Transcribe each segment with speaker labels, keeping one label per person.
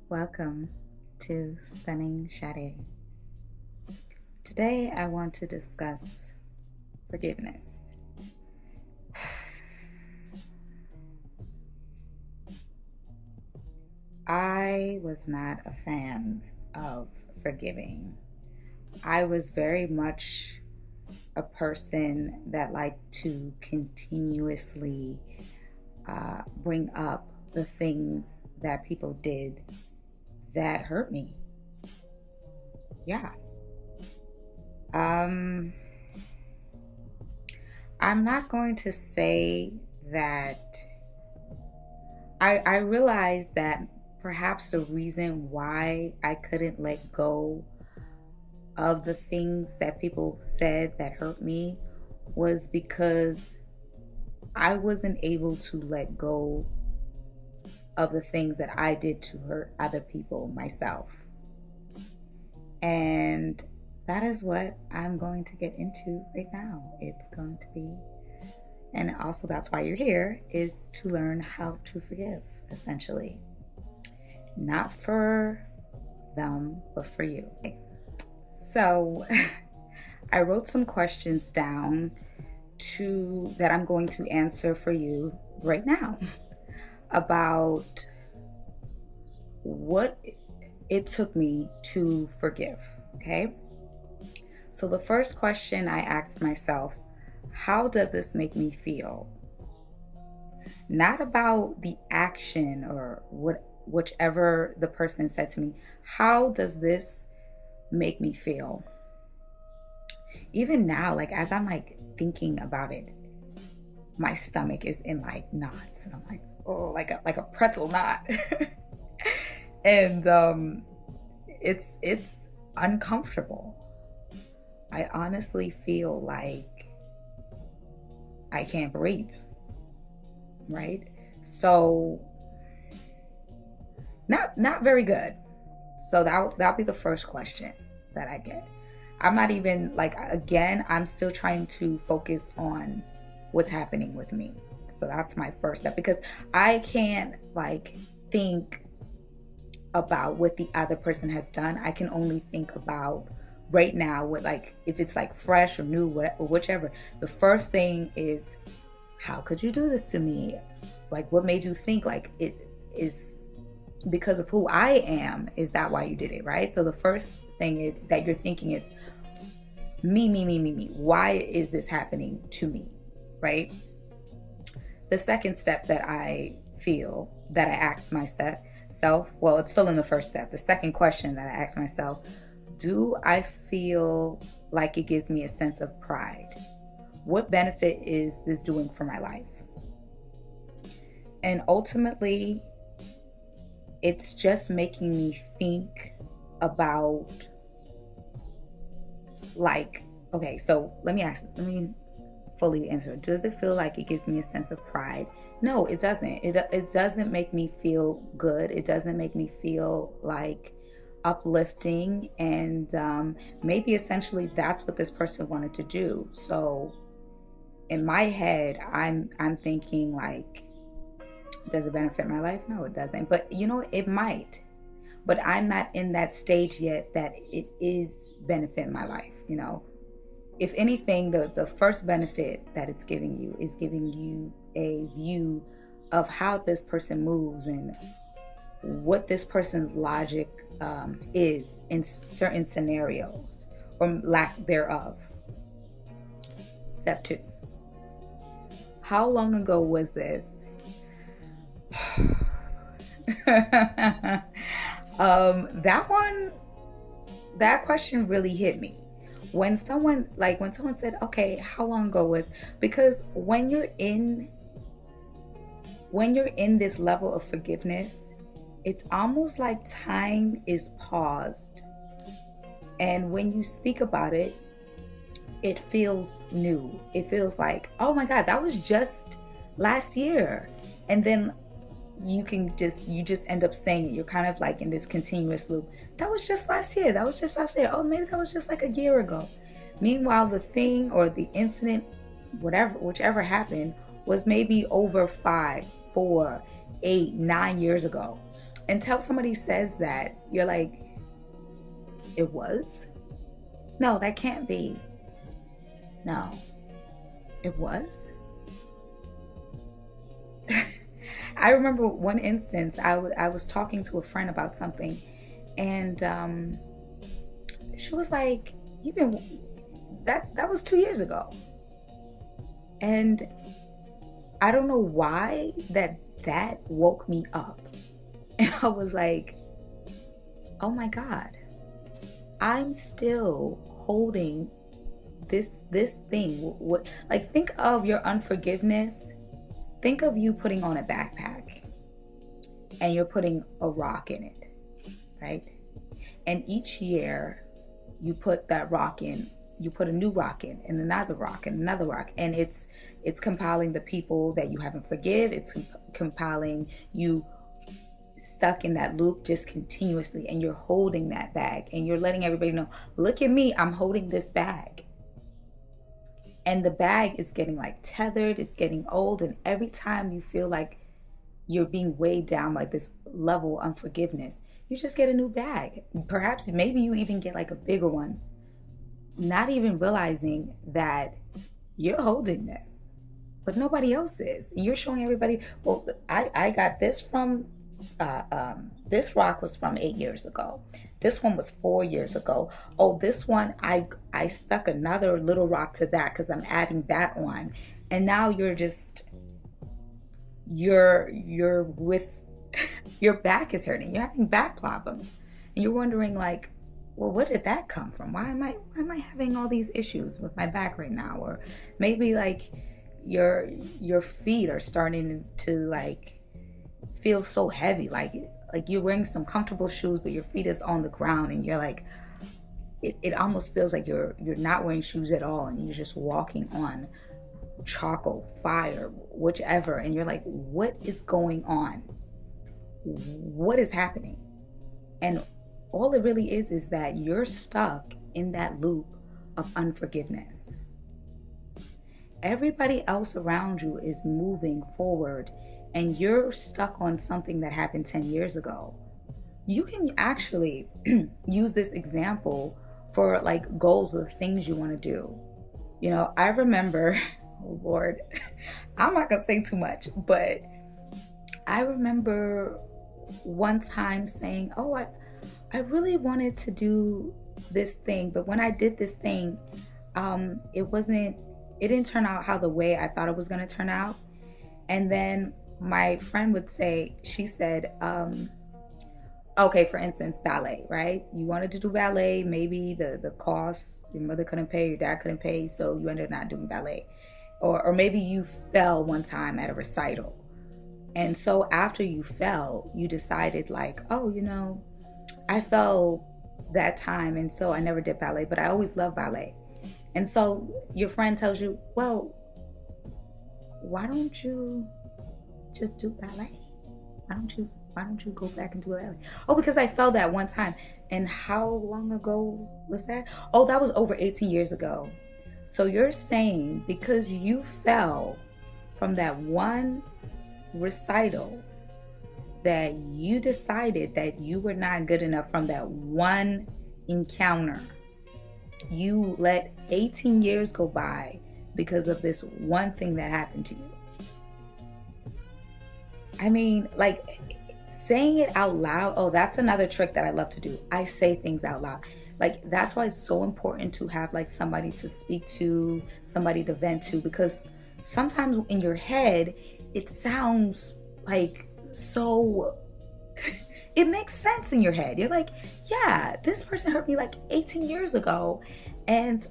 Speaker 1: Welcome to Stunning Sade. Today I want to discuss forgiveness. I was not a fan of forgiving. I was very much a person that liked to continuously bring up the things that people did that hurt me. Yeah. Um, I'm not going to say that I realized that perhaps the reason why I couldn't let go of the things that people said that hurt me was because I wasn't able to let go of the things that I did to hurt other people myself. And that is what I'm going to get into right now. It's going to be, and also that's why you're here, is to learn how to forgive, essentially. Not for them, but for you. So I wrote some questions down that I'm going to answer for you right now about what it took me to forgive. Okay. So the first question I asked myself, how does this make me feel? Not about the action or whichever the person said to me. How does this make me feel? Even now, like as I'm like thinking about it, my stomach is in like knots, and I'm like, oh, like a pretzel knot, and it's uncomfortable. I honestly feel like I can't breathe. Right? So not very good. So that'll be the first question that I get. I'm not even like, again, I'm still trying to focus on what's happening with me. So that's my first step, because I can't like think about what the other person has done. I can only think about right now, what, like, if it's like fresh or new, or whichever. The first thing is, how could you do this to me? Like, what made you think like it is because of who I am? Is that why you did it? Right? So the first thing is that you're thinking is me. Why is this happening to me? Right? The second step that I feel that I asked myself, well, it's still in the first step. The second question that I asked myself, do I feel like it gives me a sense of pride? What benefit is this doing for my life? And ultimately, it's just making me think about, like, okay, so let me fully answer. Does it feel like it gives me a sense of pride? No, it doesn't. It doesn't make me feel good. It doesn't make me feel like uplifting. And maybe essentially that's what this person wanted to do. So in my head, I'm thinking like, does it benefit my life? No, it doesn't. But it might. But I'm not in that stage yet that it is benefit my life. If anything, the first benefit that it's giving you is giving you a view of how this person moves and what this person's logic is in certain scenarios, or lack thereof. Step 2. How long ago was this? That question really hit me. When someone said, okay, how long ago was, because when you're in this level of forgiveness, it's almost like time is paused. And when you speak about it, it feels new. It feels like, oh my God, that was just last year. And then you just end up saying it. You're kind of like in this continuous loop. That was just last year. That was just last year. Oh, maybe that was just like a year ago. Meanwhile, the thing or the incident whichever happened was maybe over 5, 4, 8, 9 years ago. Until somebody says that, you're like, it was? No, that can't be. No, it was. I remember one instance, I was talking to a friend about something, and she was like, "You've been that was 2 years ago," and I don't know why that woke me up, and I was like, "Oh my God, I'm still holding this thing." What, like, think of your unforgiveness. Think of you putting on a backpack and you're putting a rock in it, right? And each year you put that rock in, you put a new rock in, and another rock, and another rock, and it's compiling the people that you haven't forgive. It's compiling you stuck in that loop just continuously, and you're holding that bag, and you're letting everybody know, look at me, I'm holding this bag. And the bag is getting like tethered, it's getting old, and every time you feel like you're being weighed down by this level of unforgiveness, you just get a new bag. Perhaps maybe you even get like a bigger one, not even realizing that you're holding this, but nobody else is. You're showing everybody, well, I got this from, this rock was from 8 years ago. This one was 4 years ago. Oh, this one, I stuck another little rock to that because I'm adding that on. And now you're with, your back is hurting. You're having back problems. And you're wondering like, well, where did that come from? Why am I having all these issues with my back right now? Or maybe like your feet are starting to like feel so heavy, like you're wearing some comfortable shoes but your feet is on the ground, and you're like, it almost feels like you're not wearing shoes at all, and you're just walking on charcoal, fire, whichever, and you're like, what is going on? What is happening? And all it really is that you're stuck in that loop of unforgiveness. Everybody else around you is moving forward, and you're stuck on something that happened 10 years ago. You can actually use this example for like goals of things you want to do. You know, I remember, oh Lord, I'm not gonna say too much, but I remember one time saying, oh, I really wanted to do this thing, but when I did this thing, it didn't turn out how the way I thought it was gonna turn out. And then my friend would say, she said, okay, for instance, ballet, right? You wanted to do ballet, maybe the cost, your mother couldn't pay, your dad couldn't pay, so you ended up not doing ballet. Or maybe you fell one time at a recital. And so after you fell, you decided like, oh, I fell that time, and so I never did ballet, but I always loved ballet. And so your friend tells you, well, why don't you just do ballet? Why don't you go back and do ballet? Oh, because I fell that one time. And how long ago was that? Oh, that was over 18 years ago. So you're saying because you fell from that one recital, that you decided that you were not good enough from that one encounter. You let 18 years go by because of this one thing that happened to you. I mean, like, saying it out loud, oh, that's another trick that I love to do. I say things out loud. Like, that's why it's so important to have like somebody to speak to, somebody to vent to, because sometimes in your head, it sounds like so, it makes sense in your head. You're like, yeah, this person hurt me like 18 years ago. And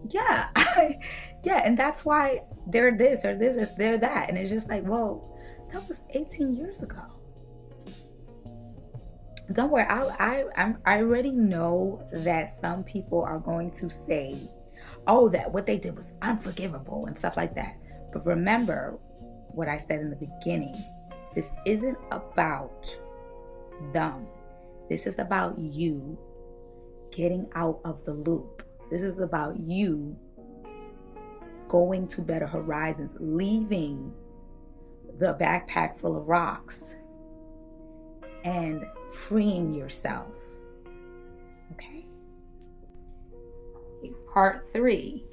Speaker 1: yeah, yeah, and that's why they're this or this, they're that. And it's just like, whoa, that was 18 years ago. Don't worry, I already know that some people are going to say, oh, that what they did was unforgivable and stuff like that. But remember what I said in the beginning. This isn't about them. This is about you getting out of the loop. This is about you going to better horizons, leaving the backpack full of rocks and freeing yourself. Okay. Part 3.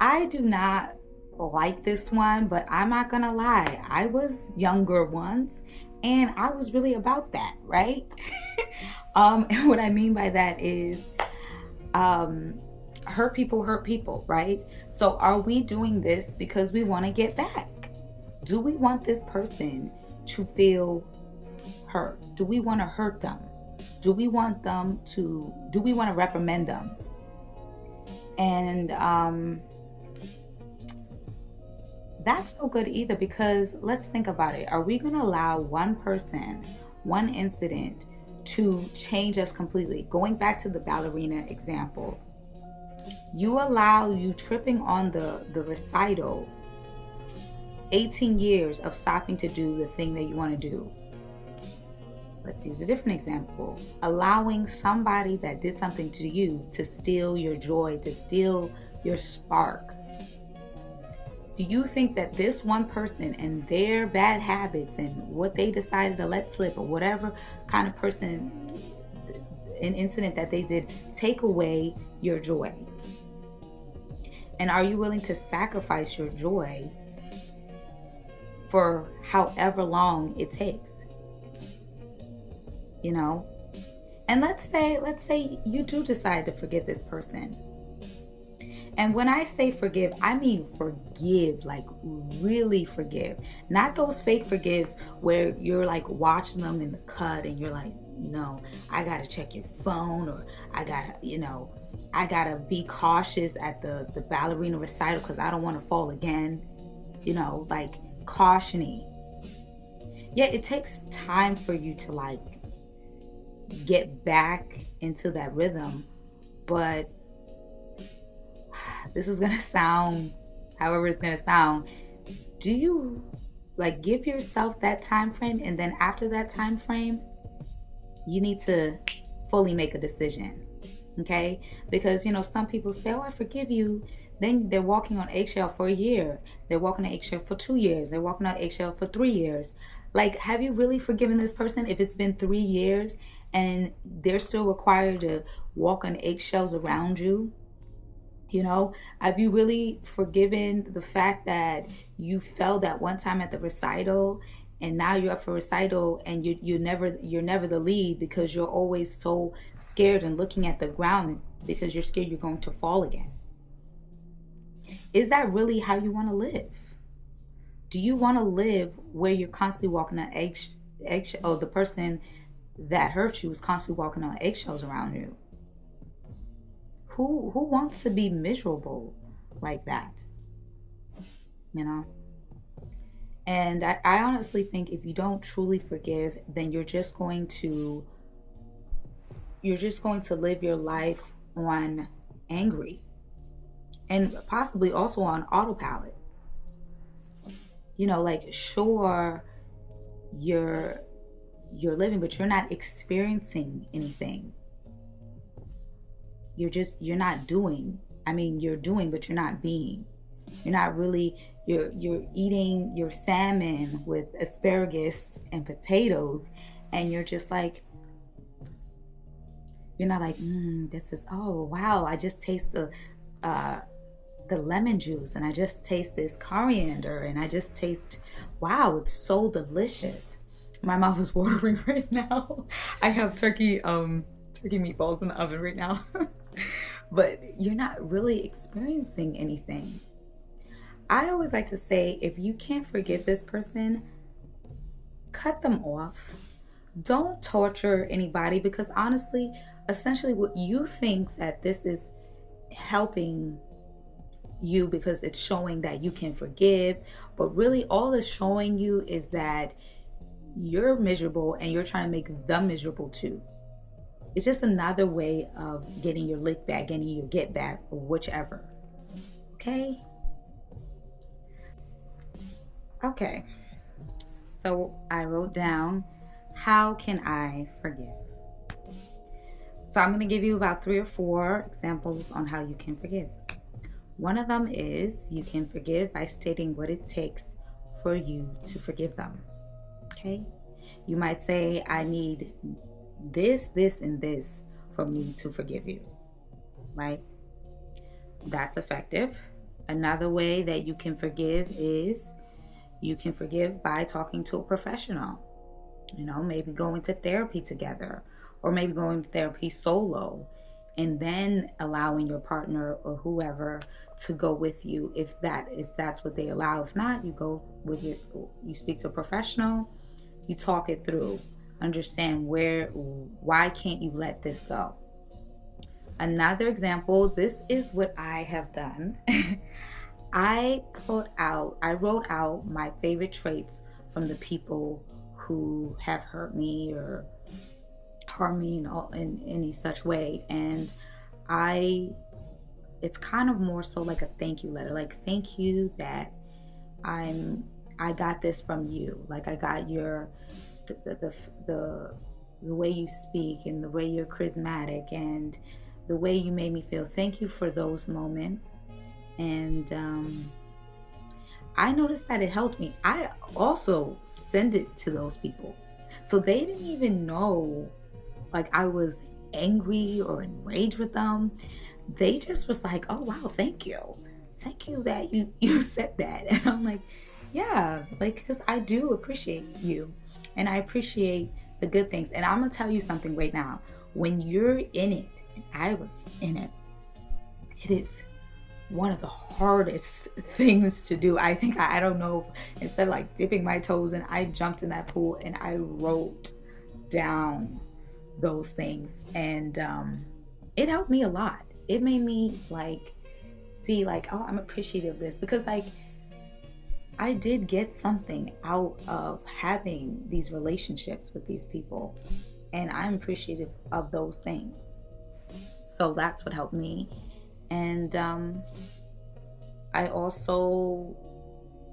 Speaker 1: I do not like this one, but I'm not gonna lie. I was younger once and I was really about that, right? And what I mean by that is hurt people, right? So are we doing this because we want to get back? Do we want this person to feel hurt? Do we want to hurt them? Do we want to reprimand them? And that's no good either, because let's think about it. Are we going to allow one person, one incident to change us completely? Going back to the ballerina example, you tripping on the recital, 18 years of stopping to do the thing that you want to do. Let's use a different example. Allowing somebody that did something to you to steal your joy, to steal your spark. Do you think that this one person and their bad habits and what they decided to let slip, or whatever kind of person, an incident that they did, take away your joy? And are you willing to sacrifice your joy for however long it takes? You know? And let's say you do decide to forgive this person. And when I say forgive, I mean forgive, like really forgive. Not those fake forgives where you're like watching them in the cut and you're like, no, I gotta check your phone, or I gotta be cautious at the ballerina recital because I don't want to fall again. Like cautioning. Yeah, it takes time for you to like get back into that rhythm, but this is gonna sound however it's gonna sound. Do you like give yourself that time frame, and then after that time frame you need to fully make a decision? Okay? Because some people say, oh, I forgive you, then they're walking on eggshell for a year, they're walking on eggshell for 2 years, they're walking on eggshell for 3 years. Like, have you really forgiven this person if it's been 3 years and they're still required to walk on eggshells around you? Have you really forgiven the fact that you fell that one time at the recital, and now you're up for recital and you're never the lead because you're always so scared and looking at the ground because you're scared you're going to fall again? Is that really how you want to live? Do you want to live where you're constantly walking on eggshells, or the person that hurt you is constantly walking on eggshells around you? Who wants to be miserable like that? And I honestly think if you don't truly forgive, then you're just going to live your life on angry, and possibly also on autopilot. Like, sure, you're living, but you're not experiencing anything. You're not doing. I mean, you're doing, but you're not being. You're not really, you're eating your salmon with asparagus and potatoes, and you're just like, you're not like, this is, oh wow, I just taste the lemon juice, and I just taste this coriander, and I just taste, wow, it's so delicious. My mouth is watering right now. I have turkey meatballs in the oven right now. But you're not really experiencing anything. I always like to say, if you can't forgive this person, cut them off. Don't torture anybody, because honestly, essentially what you think that this is helping you because it's showing that you can forgive, but really all it's showing you is that you're miserable and you're trying to make them miserable too. It's just another way of getting your lick back, getting your get back, or whichever. Okay? Okay. So I wrote down, how can I forgive? So I'm going to give you about 3 or 4 examples on how you can forgive. One of them is you can forgive by stating what it takes for you to forgive them. Okay? You might say, I need this, and this for me to forgive you. Right? That's effective. Another way that you can forgive is you can forgive by talking to a professional. Maybe going to therapy together, or maybe going to therapy solo, and then allowing your partner or whoever to go with you if that's what they allow. If not, you speak to a professional, you talk it through, understand why can't you let this go. Another example, this is what I have done. I wrote out my favorite traits from the people who have hurt me or harm me in any such way, and it's kind of more so like a thank you letter. Like, thank you that I got this from you. Like, I got the way you speak, and the way you're charismatic, and the way you made me feel. Thank you for those moments. And I noticed that it helped me. I also send it to those people, so they didn't even know like I was angry or enraged with them. They just was like, oh wow, thank you that you said that. And I'm like, yeah, like, because I do appreciate you, and I appreciate the good things. And I'm gonna tell you something right now. When you're in it, and I was in it, it is one of the hardest things to do. I think, I don't know, if instead of like dipping my toes in, I jumped in that pool and I wrote down those things, and it helped me a lot. It made me like see like, oh, I'm appreciative of this, because like I did get something out of having these relationships with these people, and I'm appreciative of those things. So that's what helped me. And I also,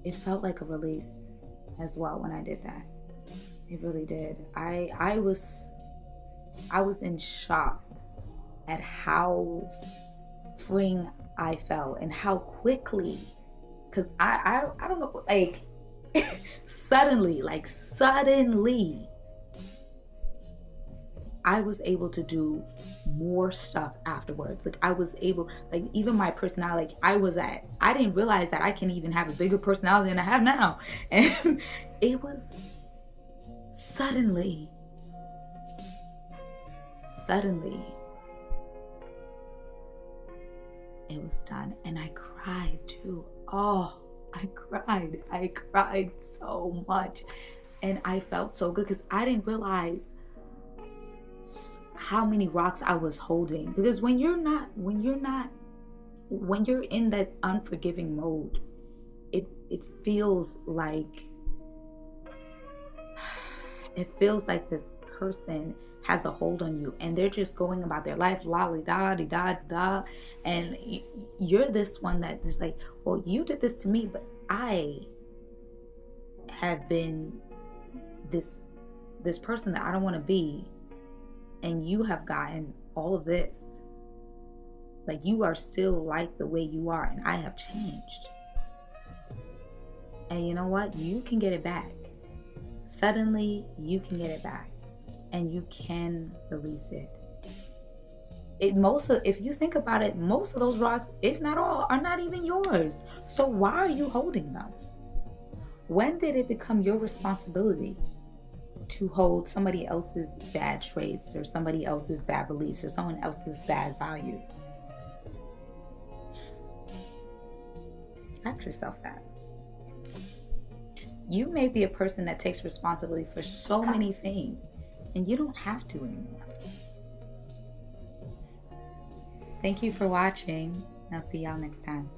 Speaker 1: it felt like a release as well when I did that. It really did. I was in shock at how freeing I felt, and how quickly, because I don't know, like suddenly I was able to do more stuff afterwards. Like, I was able, like, even my personality, like, I didn't realize that I can even have a bigger personality than I have now. And it was suddenly, it was done. And I cried too. Oh, I cried so much. And I felt so good, because I didn't realize how many rocks I was holding. Because when you're in that unforgiving mode, it feels like this person has a hold on you, and they're just going about their life, lolly da di da da, and you're this one that is like, well, you did this to me, but I have been this person that I don't want to be, and you have gotten all of this. Like, you are still like the way you are, and I have changed. And you know what? You can get it back. Suddenly, you can get it back, and you can release it. If you think about it, most of those rocks, if not all, are not even yours. So why are you holding them? When did it become your responsibility to hold somebody else's bad traits, or somebody else's bad beliefs, or someone else's bad values? Ask yourself that. You may be a person that takes responsibility for so many things, and you don't have to anymore. Thank you for watching. I'll see y'all next time.